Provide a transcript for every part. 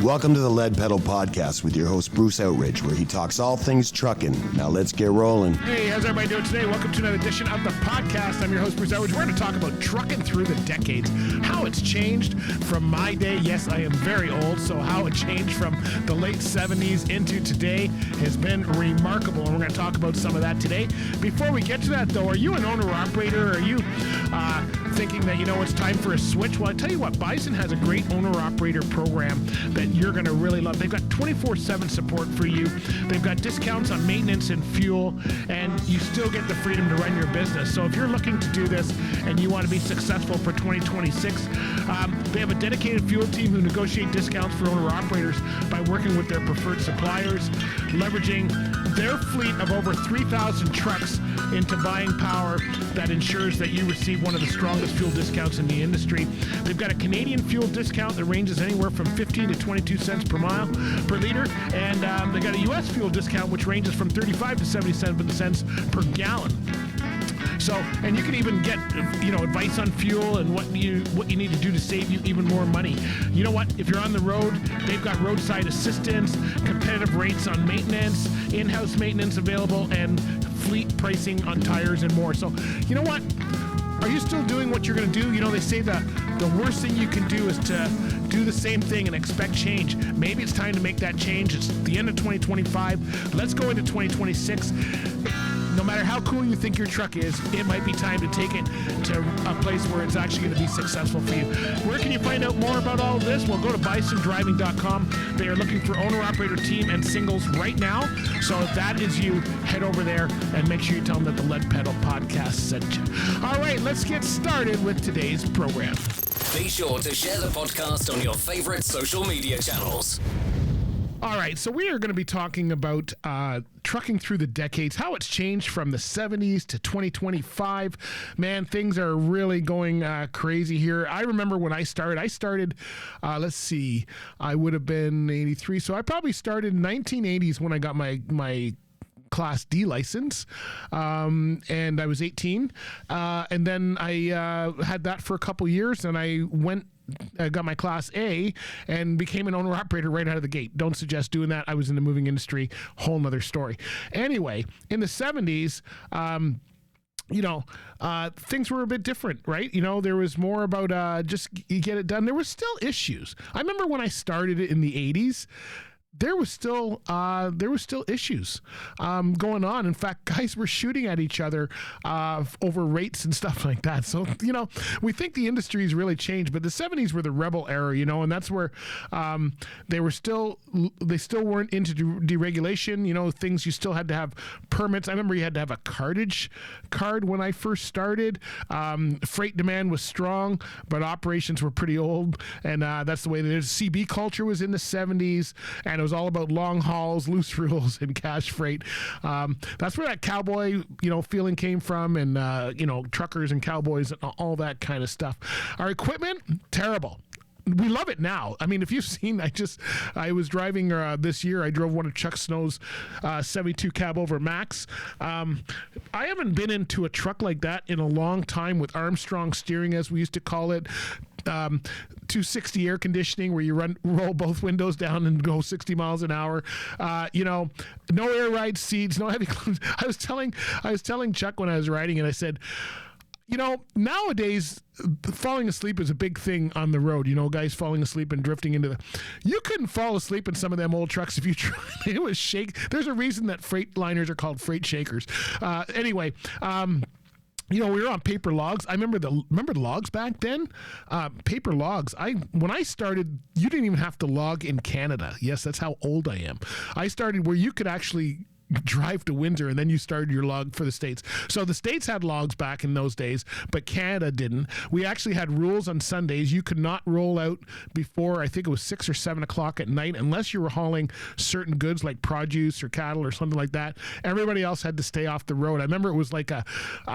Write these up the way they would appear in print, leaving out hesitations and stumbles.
Welcome to the Lead Pedal Podcast with your host, Bruce Outridge, where he talks all things trucking. Now let's get rolling. Hey, how's everybody doing today? Welcome to another edition of the podcast. I'm your host, Bruce Outridge. We're going to talk about trucking through the decades, how it's changed from my day. Yes, I am very old, so how it changed from the late 70s into today has been remarkable, and we're going to talk about some of that today. Before we get to that, though, are you an owner-operator? Are you thinking that, it's time for a switch? Well, I tell you what, Bison has a great owner-operator program that you're going to really love. They've got 24/7 support for you. They've got discounts on maintenance and fuel, and you still get the freedom to run your business. So if you're looking to do this and you want to be successful for 2026, they have a dedicated fuel team who negotiate discounts for owner-operators by working with their preferred suppliers, leveraging their fleet of over 3,000 trucks into buying power that ensures that you receive one of the strongest fuel discounts in the industry. They've got a Canadian fuel discount that ranges anywhere from 15 to 22 cents per liter, and they got a U.S. fuel discount which ranges from 35 to 77 cents per gallon. So, and you can even get, advice on fuel and what you need to do to save you even more money. You know what? If you're on the road, they've got roadside assistance, competitive rates on maintenance, in-house maintenance available, and fleet pricing on tires and more. So, you know what? Are you still doing what you're going to do? They say that the worst thing you can do is to do the same thing and expect change. Maybe it's time to make that change. It's the end of 2025. Let's go into 2026. No matter how cool you think your truck is, it might be time to take it to a place where it's actually going to be successful for you. Where can you find out more about all of this? Well, go to bisondriving.com. They are looking for owner-operator team and singles right now. So if that is you, head over there and make sure you tell them that the Lead Pedal Podcast sent you. All right, let's get started with today's program. Be sure to share the podcast on your favorite social media channels. All right, so we are going to be talking about trucking through the decades, how it's changed from the 70s to 2025. Man, things are really going crazy here. I remember when I started, let's see, I would have been 83, so I probably started in 1980s when I got my Class D license, and I was 18, and then I had that for a couple years, and I got my Class A and became an owner-operator right out of the gate. Don't suggest doing that. I was in the moving industry. Whole nother story. Anyway, in the 70s, things were a bit different, right? There was more about just you get it done. There were still issues. I remember when I started it in the 80s, there was still issues going on. In fact, guys were shooting at each other over rates and stuff like that. So, we think the industry's really changed, but the 70s were the rebel era, and that's where they still weren't into deregulation. Things you still had to have permits. I remember you had to have a cartage card when I first started. Freight demand was strong, but operations were pretty old, and that's the way the CB culture was in the 70s, and it was all about long hauls, loose rules, and cash freight. That's where that cowboy, feeling came from, and truckers and cowboys and all that kind of stuff. Our equipment, terrible. We love it now. I mean, if you've seen, I was driving this year. I drove one of Chuck Snow's 72 cab over Max. I haven't been into a truck like that in a long time with Armstrong steering, as we used to call it. 260 air conditioning where you roll both windows down and go 60 miles an hour. No air ride seats, no heavy clothes. I was telling Chuck when I was riding, and I said, nowadays falling asleep is a big thing on the road. Guys falling asleep and drifting into you couldn't fall asleep in some of them old trucks if you tried. It was shake. There's a reason that freight liners are called freight shakers. Anyway, we were on paper logs. I remember the logs back then. Paper logs. When I started, you didn't even have to log in Canada. Yes, that's how old I am. I started where you could actually drive to Windsor, and then you started your log for the States. So the States had logs back in those days, but Canada didn't. We actually had rules on Sundays. You could not roll out before, I think it was 6 or 7 o'clock at night, unless you were hauling certain goods like produce or cattle or something like that. Everybody else had to stay off the road. I remember it was like a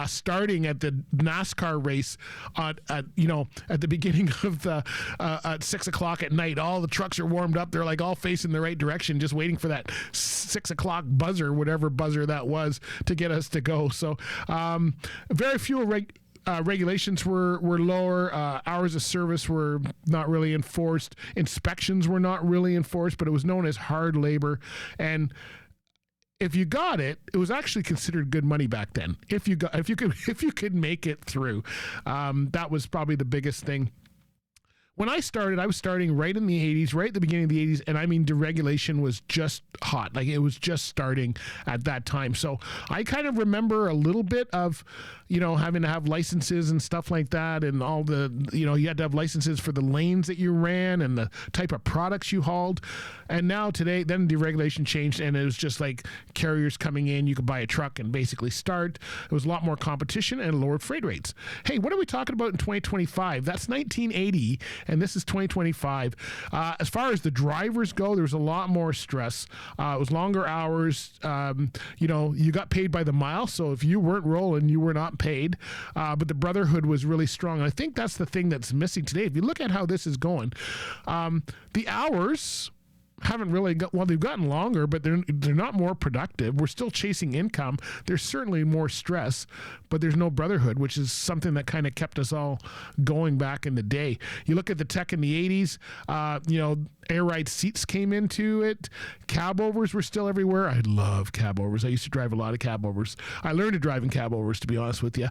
starting at the NASCAR race at the beginning of the at 6 o'clock at night. All the trucks are warmed up. They're like all facing the right direction, just waiting for that 6 o'clock buzzer, whatever buzzer that was, to get us to go. So very few regulations were lower. Hours of service were not really enforced. Inspections were not really enforced, but it was known as hard labor. And if you got it, it was actually considered good money back then. If you could make it through, that was probably the biggest thing. When I started, I was starting right in the 80s, right at the beginning of the 80s, and I mean, deregulation was just hot. Like, it was just starting at that time. So I kind of remember a little bit of, having to have licenses and stuff like that, and all the, you had to have licenses for the lanes that you ran and the type of products you hauled. And now today, then deregulation changed, and it was just like carriers coming in. You could buy a truck and basically start. It was a lot more competition and lowered freight rates. Hey, what are we talking about in 2025? That's 1980. And this is 2025. As far as the drivers go, there was a lot more stress. It was longer hours. You got paid by the mile. So if you weren't rolling, you were not paid. But the brotherhood was really strong. And I think that's the thing that's missing today. If you look at how this is going, the hours haven't really they've gotten longer, but they're not more productive. We're still chasing income. There's certainly more stress, but there's no brotherhood, which is something that kind of kept us all going back in the day. You look at the tech in the 80s, air ride seats came into it. Cab overs were still everywhere. I love cab overs. I used to drive a lot of cab overs. I learned to drive in cab overs, to be honest with you.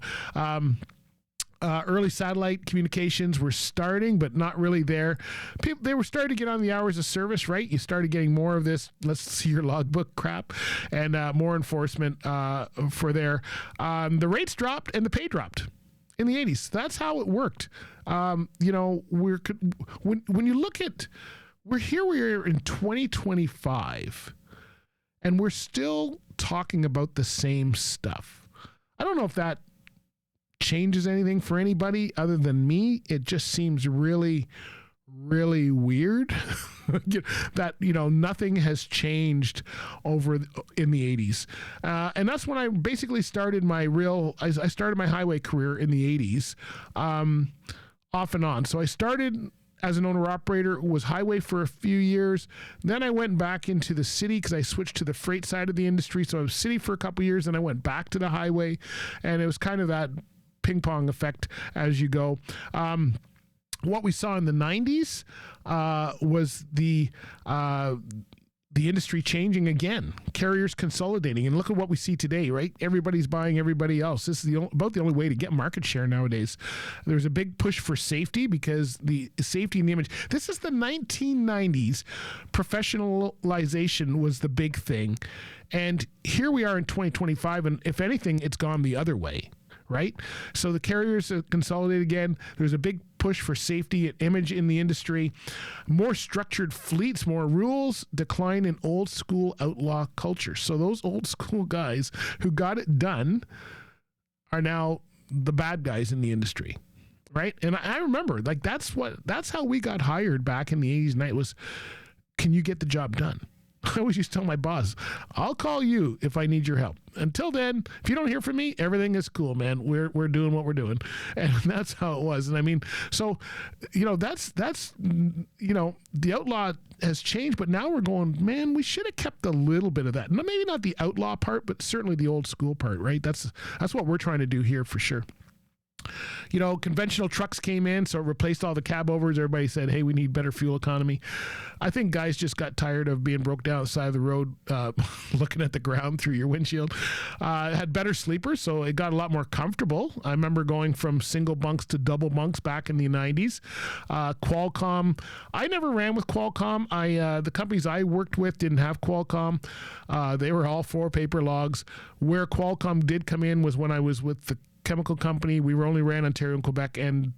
Early satellite communications were starting, but not really there. They were starting to get on the hours of service, right? You started getting more of this, let's see your logbook crap, and more enforcement for there. The rates dropped and the pay dropped in the 80s. That's how it worked. When you look at, we're in 2025, and we're still talking about the same stuff. I don't know if that changes anything for anybody other than me. It just seems really, really weird that, nothing has changed over in the 80s. And that's when I basically started I started my highway career in the 80s, off and on. So I started as an owner-operator, was highway for a few years. Then I went back into the city because I switched to the freight side of the industry. So I was city for a couple of years, and I went back to the highway. And it was kind of that ping pong effect as you go. What we saw in the 90s was the industry changing again, carriers consolidating, and look at what we see today, right? Everybody's buying everybody else. This is about the only way to get market share nowadays. There's a big push for safety because the safety and the image. This is the 1990s. Professionalization was the big thing. And here we are in 2025, and if anything, it's gone the other way. Right? So the carriers consolidate again. There's a big push for safety and image in the industry. More structured fleets, more rules, decline in old school outlaw culture. So those old school guys who got it done are now the bad guys in the industry. Right? And I remember, like, that's how we got hired back in the 80s and 90s was, can you get the job done? I always used to tell my boss, I'll call you if I need your help. Until then, if you don't hear from me, everything is cool, man. We're doing what we're doing. And that's how it was. And I mean, so, that's the outlaw has changed, but now we're going, man, we should have kept a little bit of that. Maybe not the outlaw part, but certainly the old school part, right? That's what we're trying to do here for sure. Conventional trucks came in, so it replaced all the cab overs. Everybody said, hey, we need better fuel economy. I think guys just got tired of being broke down on the side of the road, looking at the ground through your windshield. It had better sleepers, so it got a lot more comfortable. I remember going from single bunks to double bunks back in the 90s. Qualcomm, I never ran with Qualcomm. The companies I worked with didn't have Qualcomm. They were all 4 paper logs. Where Qualcomm did come in was when I was with the chemical company. We were only ran Ontario and Quebec, and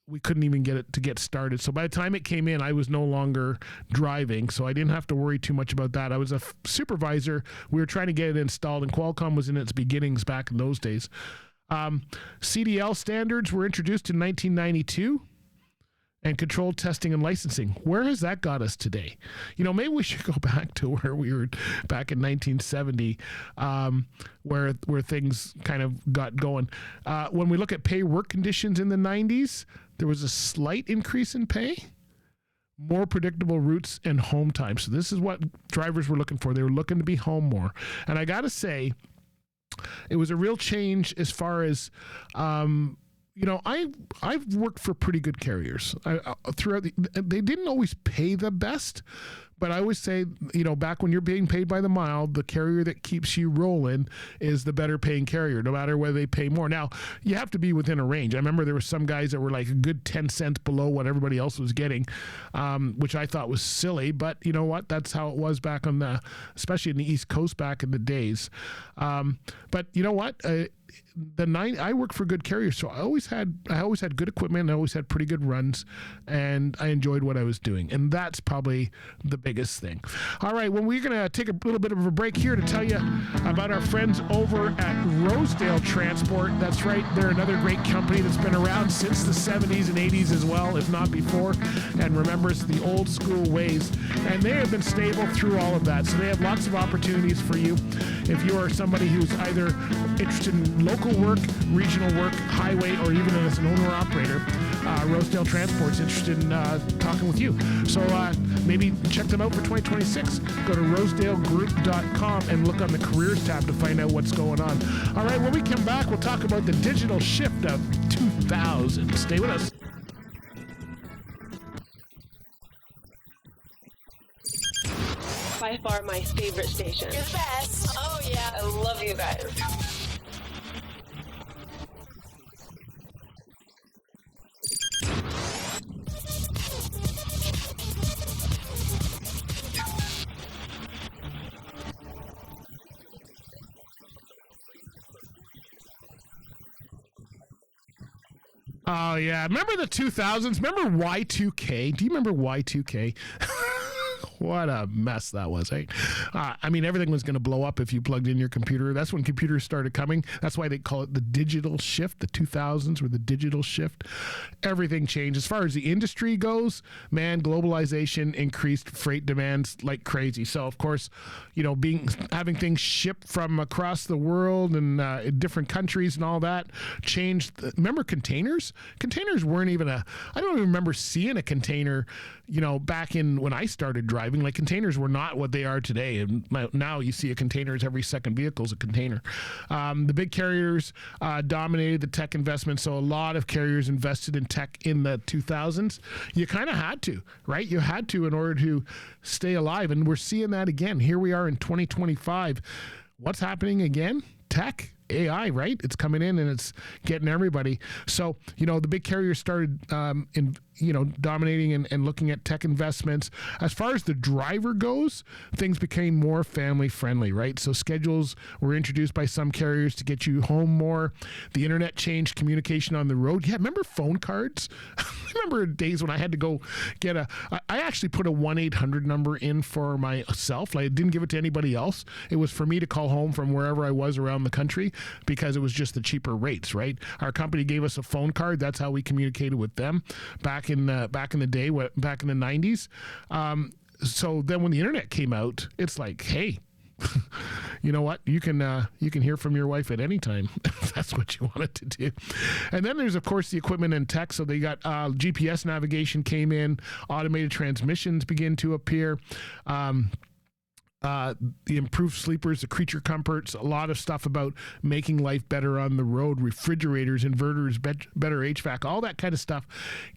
we couldn't even get it to get started. So by the time it came in, I was no longer driving, so I didn't have to worry too much about that. I was a supervisor. We were trying to get it installed, and Qualcomm was in its beginnings back in those days. CDL standards were introduced in 1992. And controlled testing and licensing. Where has that got us today? Maybe we should go back to where we were back in 1970, where things kind of got going. When we look at pay work conditions in the 90s, there was a slight increase in pay, more predictable routes and home time. So this is what drivers were looking for. They were looking to be home more. And I got to say, it was a real change as far as, I've worked for pretty good carriers. They didn't always pay the best, but I always say, back when you're being paid by the mile, the carrier that keeps you rolling is the better paying carrier, no matter whether they pay more. Now, you have to be within a range. I remember there were some guys that were like a good 10 cents below what everybody else was getting, which I thought was silly, but you know what? That's how it was back especially in the East Coast back in the days. But you know what? I worked for good carriers, so I always had good equipment. I always had pretty good runs, and I enjoyed what I was doing, and that's probably the biggest thing. All right, well, we're gonna take a little bit of a break here to tell you about our friends over at Rosedale Transport. That's right, they're another great company that's been around since the 70s and 80s as well, if not before, and remembers the old school ways. And they have been stable through all of that, so they have lots of opportunities for you if you are somebody who's either interested in local work, regional work, highway, or even as an owner-operator. Rosedale Transport's interested in talking with you. So maybe check them out for 2026. Go to rosedalegroup.com and look on the careers tab to find out what's going on. All right, when we come back, we'll talk about the digital shift of 2000. Stay with us. By far my favorite station. You're the best. Oh, yeah. I love you guys. Oh, yeah. Remember the 2000s? Remember Y2K? Do you remember Y2K? What a mess that was, eh? Everything was going to blow up if you plugged in your computer. That's when computers started coming. That's why they call it the digital shift. The 2000s were the digital shift. Everything changed. As far as the industry goes, man, globalization increased freight demands like crazy. So, of course, having things shipped from across the world and in different countries and all that changed. Remember containers? Containers weren't even I don't even remember seeing a container, back in when I started driving. Like, containers were not what they are today, and now you see a container as every second vehicle is a container. The big carriers dominated the tech investment, so a lot of carriers invested in tech in the 2000s. You kind of had to, right? You had to in order to stay alive, and we're seeing that again. Here we are in 2025. What's happening again? Tech. AI, right? It's coming in and it's getting everybody. So, the big carriers started dominating and looking at tech investments. As far as the driver goes, things became more family friendly, right? So schedules were introduced by some carriers to get you home more. The internet changed communication on the road. Yeah, remember phone cards? I remember days when I had to go get I actually put a 1-800 number in for myself. I didn't give it to anybody else. It was for me to call home from wherever I was around the country, because it was just the cheaper rates, right? Our company gave us a phone card. That's how we communicated with them back in the day, back in the 90s. So then when the internet came out, it's like, hey, you know what? You can hear from your wife at any time if that's what you wanted to do. And then there's, of course, the equipment and tech. So they got GPS navigation came in, automated transmissions begin to appear. The improved sleepers, the creature comforts, a lot of stuff about making life better on the road, refrigerators, inverters, better HVAC, all that kind of stuff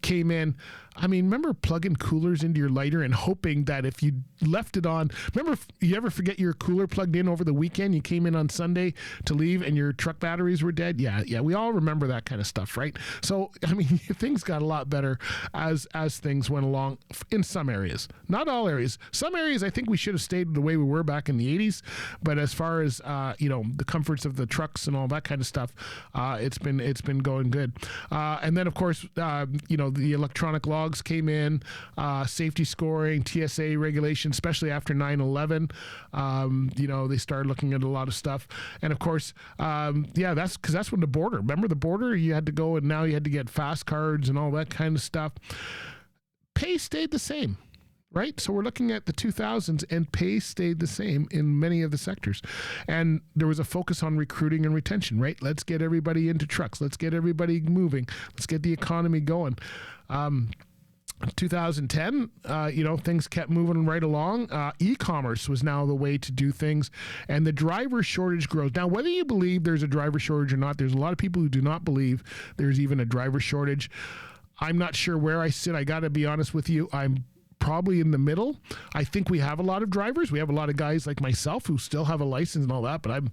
came in. Remember plugging coolers into your lighter and hoping that if you left it on, remember if you ever forget your cooler plugged in over the weekend, you came in on Sunday to leave and your truck batteries were dead? Yeah, we all remember that kind of stuff, right? So, things got a lot better as things went along in some areas. Not all areas. Some areas I think we should have stayed the way we were back in the 80s, but as far as the comforts of the trucks and all that kind of stuff, it's been going good. And then of course the electronic logs came in, safety scoring, TSA regulations, especially after 9/11. They started looking at a lot of stuff, and of course that's when the border. Remember the border? You had to go, and now you had to get fast cards and all that kind of stuff. Pay stayed the same. Right? So we're looking at the 2000s, and pay stayed the same in many of the sectors. And there was a focus on recruiting and retention, right? Let's get everybody into trucks. Let's get everybody moving. Let's get the economy going. 2010, things kept moving right along. E-commerce was now the way to do things, and the driver shortage grows. Now, whether you believe there's a driver shortage or not, there's a lot of people who do not believe there's even a driver shortage. I'm not sure where I sit. I got to be honest with you. I'm probably in the middle. I think we have a lot of drivers. We have a lot of guys like myself who still have a license and all that, but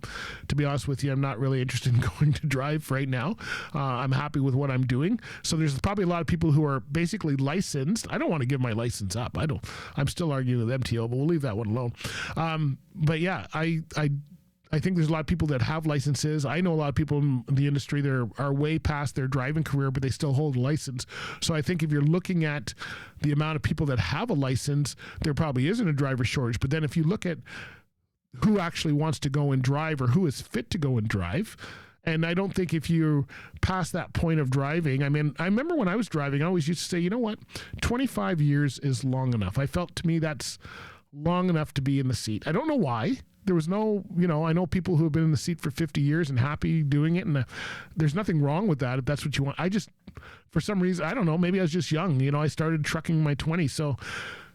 to be honest with you, I'm not really interested in going to drive right now. I'm happy with what I'm doing. So there's probably a lot of people who are basically licensed. I don't want to give my license up. I'm still arguing with MTO, but we'll leave that one alone. But yeah, I think there's a lot of people that have licenses. I know a lot of people in the industry that are way past their driving career, but they still hold a license. So I think if you're looking at the amount of people that have a license, there probably isn't a driver shortage. But then if you look at who actually wants to go and drive or who is fit to go and drive, and I don't think if you're past that point of driving, I mean, I remember when I was driving, I always used to say, you know what, 25 years is long enough. I felt to me that's long enough to be in the seat. I don't know why. There was no, I know people who have been in the seat for 50 years and happy doing it. And there's nothing wrong with that if that's what you want. I just, for some reason, I don't know, maybe I was just young. I started trucking in my 20s. So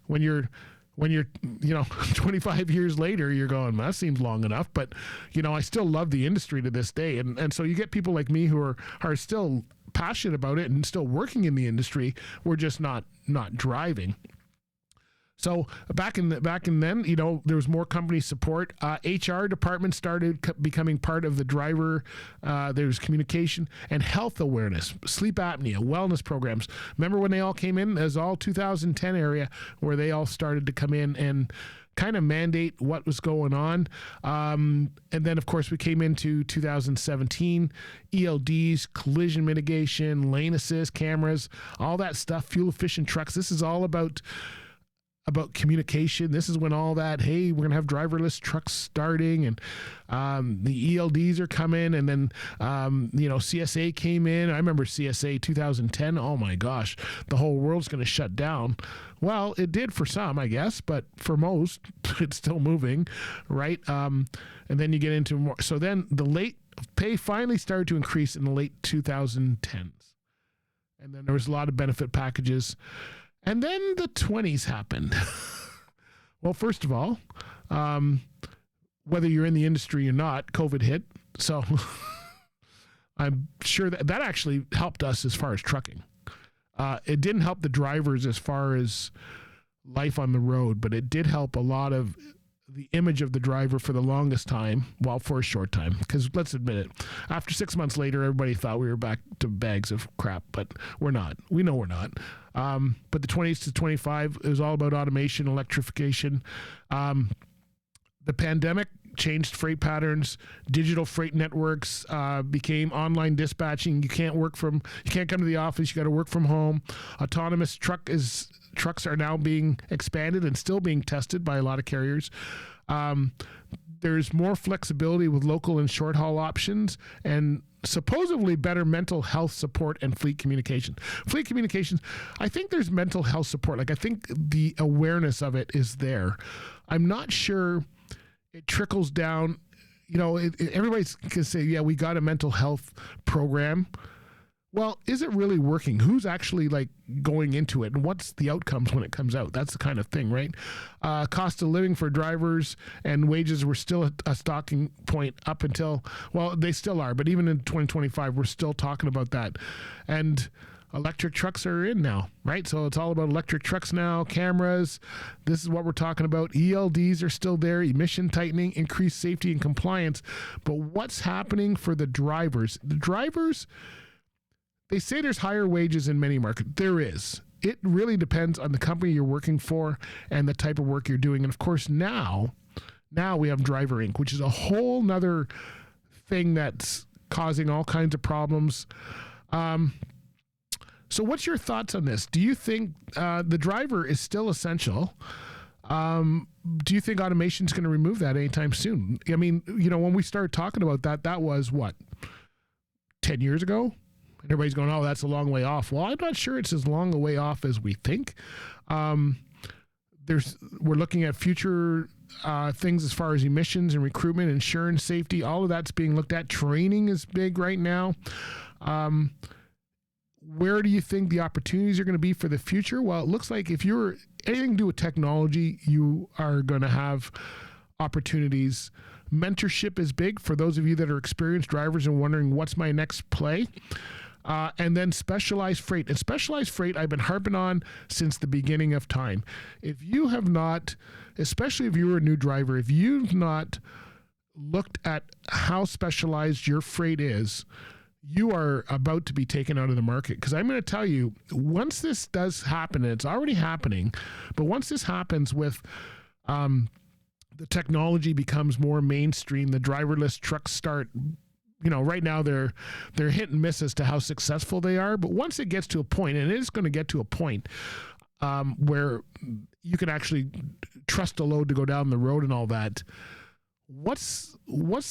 when you're 25 years later, you're going, that seems long enough. But, I still love the industry to this day. And so you get people like me who are still passionate about it and still working in the industry. We're just not driving. So back in then, there was more company support. HR departments started becoming part of the driver. There was communication and health awareness, sleep apnea, wellness programs. Remember when they all came in? As all 2010 area where they all started to come in and kind of mandate what was going on. And then, of course, we came into 2017, ELDs, collision mitigation, lane assist, cameras, all that stuff, fuel-efficient trucks. This is all about communication. This is when all that, hey, we're going to have driverless trucks starting, and the ELDs are coming, and then, CSA came in. I remember CSA 2010. Oh my gosh, the whole world's going to shut down. Well, it did for some, I guess, but for most, it's still moving, right? And then you get into more. So then the late pay finally started to increase in the late 2010s. And then there was a lot of benefit packages. And then the 20s happened. Well, first of all, whether you're in the industry or not, COVID hit. So I'm sure that actually helped us as far as trucking. It didn't help the drivers as far as life on the road, but it did help a lot of the image of the driver for the longest time, well, for a short time, because let's admit it, after 6 months later, everybody thought we were back to bags of crap, but we're not. We know we're not. But the 20s to 25, it was all about automation, electrification. The pandemic changed freight patterns. Digital freight networks became online dispatching. You can't come to the office. You got to work from home. Autonomous trucks are now being expanded and still being tested by a lot of carriers. There's more flexibility with local and short haul options, and supposedly better mental health support and fleet communication. Fleet communications, I think there's mental health support. Like, I think the awareness of it is there. I'm not sure it trickles down. Everybody can say, yeah, we got a mental health program. Well, is it really working? Who's actually going into it, and what's the outcomes when it comes out? That's the kind of thing, right? Cost of living for drivers and wages were still a stalking point up until, well, they still are, but even in 2025, we're still talking about that. And electric trucks are in now, right? So it's all about electric trucks now, cameras. This is what we're talking about. ELDs are still there, emission tightening, increased safety and compliance. But what's happening for the drivers? The drivers, they say there's higher wages in many markets. There is. It really depends on the company you're working for and the type of work you're doing. And of course, now we have Driver Inc., which is a whole nother thing that's causing all kinds of problems. So what's your thoughts on this? Do you think the driver is still essential? Do you think automation is going to remove that anytime soon? I mean, when we started talking about that was what, 10 years ago? And everybody's going, oh, that's a long way off. Well, I'm not sure it's as long a way off as we think. We're looking at future things as far as emissions and recruitment, insurance, safety, all of that's being looked at. Training is big right now. Where do you think the opportunities are going to be for the future? Well, it looks like if you're anything to do with technology, you are going to have opportunities. Mentorship is big for those of you that are experienced drivers and wondering what's my next play. And then specialized freight. And specialized freight, I've been harping on since the beginning of time. If you have not, especially if you're a new driver, if you've not looked at how specialized your freight is, you are about to be taken out of the market. Because I'm going to tell you, once this does happen, and it's already happening, but once this happens with the technology becomes more mainstream, the driverless trucks start, right now they're hit and miss as to how successful they are. But once it gets to a point, and it is going to get to a point where you can actually trust a load to go down the road and all that, what's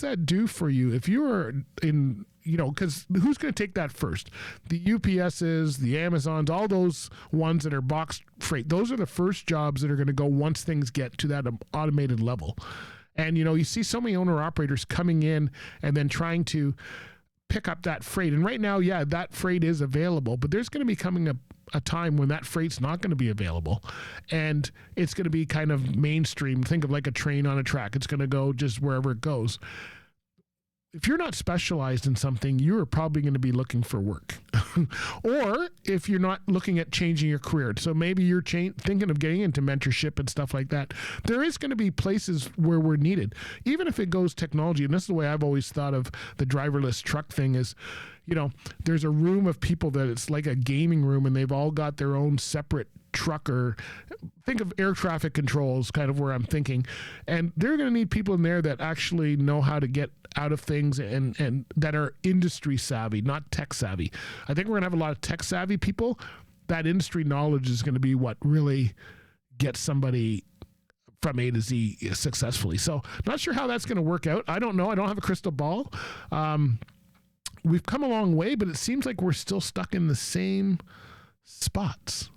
that do for you? If you're in, because who's going to take that first? The UPSs, the Amazons, all those ones that are box freight, those are the first jobs that are going to go once things get to that automated level. And, you see so many owner-operators coming in and then trying to pick up that freight. And right now, yeah, that freight is available, but there's going to be coming a time when that freight's not going to be available. And it's going to be kind of mainstream. Think of like a train on a track. It's going to go just wherever it goes. If you're not specialized in something, you're probably going to be looking for work. Or if you're not looking at changing your career. So maybe you're thinking of getting into mentorship and stuff like that. There is going to be places where we're needed. Even if it goes technology, and this is the way I've always thought of the driverless truck thing is, there's a room of people that it's like a gaming room and they've all got their own separate truck, or think of air traffic controls, kind of where I'm thinking. And they're going to need people in there that actually know how to get out of things and that are industry savvy, not tech savvy. I think we're going to have a lot of tech savvy people. That industry knowledge is going to be what really gets somebody from A to Z successfully. So not sure how that's going to work out. I don't know. I don't have a crystal ball. We've come a long way, but it seems like we're still stuck in the same spots.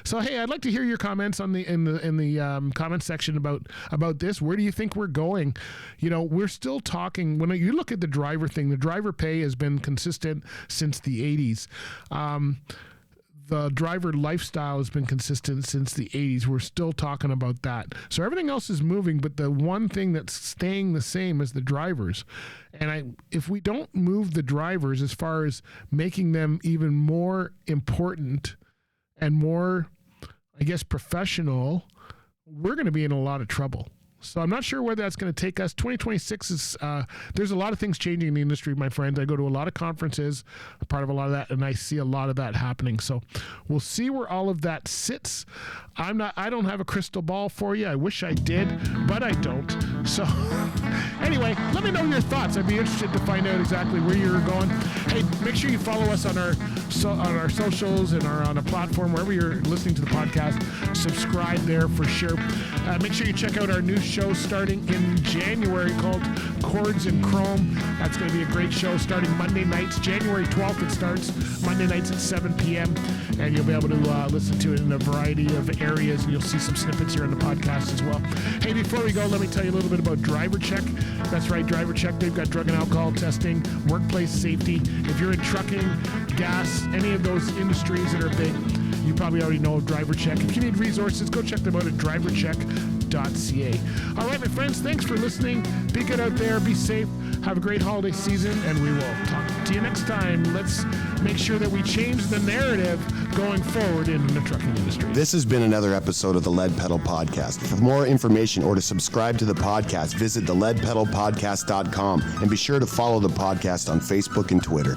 So hey, I'd like to hear your comments in the comment section about this. Where do you think we're going? We're still talking, when you look at the driver thing, the driver pay has been consistent since the 80s. The driver lifestyle has been consistent since the 80s. We're still talking about that. So everything else is moving, but the one thing that's staying the same is the drivers. And if we don't move the drivers as far as making them even more important and more, professional, we're going to be in a lot of trouble. So I'm not sure where that's going to take us. 2026 is, there's a lot of things changing in the industry, my friends. I go to a lot of conferences, a part of a lot of that, and I see a lot of that happening. So we'll see where all of that sits. I don't have a crystal ball for you. I wish I did, but I don't. So anyway, let me know your thoughts. I'd be interested to find out exactly where you're going. Hey, make sure you follow us on our socials and on a platform, wherever you're listening to the podcast. Subscribe there for sure. Make sure you check out our new show starting in January called Chords in Chrome. That's going to be a great show starting Monday nights. January 12th it starts, Monday nights at 7 p.m. And you'll be able to listen to it in a variety of areas, and you'll see some snippets here on the podcast as well. Hey, before we go, let me tell you a little bit about Driver Check. That's right, Driver Check. They've got drug and alcohol testing, workplace safety. If you're in trucking, gas, any of those industries that are big, you probably already know of Driver Check. If you need resources, go check them out at drivercheck.ca. All right, my friends, thanks for listening. Be good out there. Be safe. Have a great holiday season, and we will talk to you next time. Let's make sure that we change the narrative going forward in the trucking industry. This has been another episode of the Lead Pedal Podcast. For more information or to subscribe to the podcast, visit theleadpedalpodcast.com and be sure to follow the podcast on Facebook and Twitter.